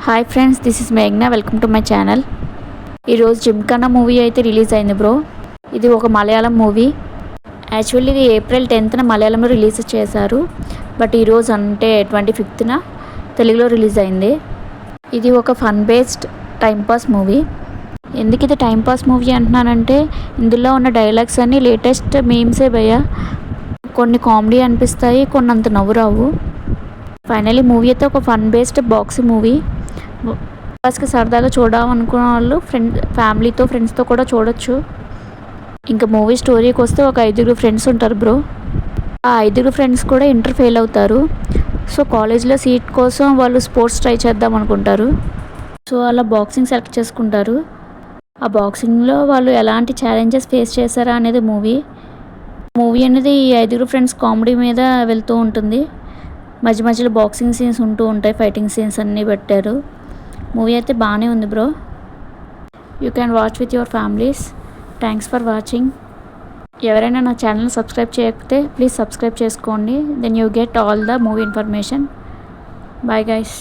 Hi friends, this is మేఘ్నా. Welcome to my channel. ఈరోజు Gymkhana movie అయితే రిలీజ్ అయింది బ్రో. ఇది ఒక మలయాళం మూవీ. యాక్చువల్లీ ఇది April 10th మలయాళంలో రిలీజ్ చేశారు. బట్ ఈరోజు అంటే 25th తెలుగులో రిలీజ్ అయింది. ఇది ఒక ఫన్ బేస్డ్ టైంపాస్ మూవీ. ఎందుకు ఇది టైంపాస్ మూవీ అంటున్నానంటే ఇందులో ఉన్న డైలాగ్స్ అన్నీ లేటెస్ట్ మీమ్సే భయ్యా. కొన్ని కామెడీ అనిపిస్తాయి, కొన్ని అంత నవ్వు రావు. ఫైనలీ మూవీ అయితే ఒక ఫన్ బేస్డ్ బాక్సింగ్ మూవీ. బస్కి సరదాగా చూడాలనుకున్న వాళ్ళు ఫ్యామిలీతో ఫ్రెండ్స్తో కూడా చూడొచ్చు. ఇంకా మూవీ స్టోరీకి వస్తే ఒక 5 ఫ్రెండ్స్ ఉంటారు బ్రో. ఆ 5 ఫ్రెండ్స్ కూడా ఇంటర్ ఫెయిల్ అవుతారు. సో కాలేజ్లో సీట్ కోసం వాళ్ళు స్పోర్ట్స్ ట్రై చేద్దాం అనుకుంటారు. సో అలా బాక్సింగ్ సెలెక్ట్ చేసుకుంటారు. ఆ బాక్సింగ్లో వాళ్ళు ఎలాంటి ఛాలెంజెస్ ఫేస్ చేశారా అనేది మూవీ అనేది ఈ 5 ఫ్రెండ్స్ కామెడీ మీద వెళ్తూ ఉంటుంది. మధ్య మధ్యలో బాక్సింగ్ సీన్స్ ఉంటూ ఉంటాయి, ఫైటింగ్ సీన్స్ అన్నీ పెట్టారు. మూవీ అయితే బాగానే ఉంది bro. You can watch with your families. Thanks for watching. ఎవరైనా నా ఛానల్ సబ్స్క్రైబ్ చేయకపోతే ప్లీజ్ సబ్స్క్రైబ్ చేసుకోండి. Then you get all the movie information. Bye guys.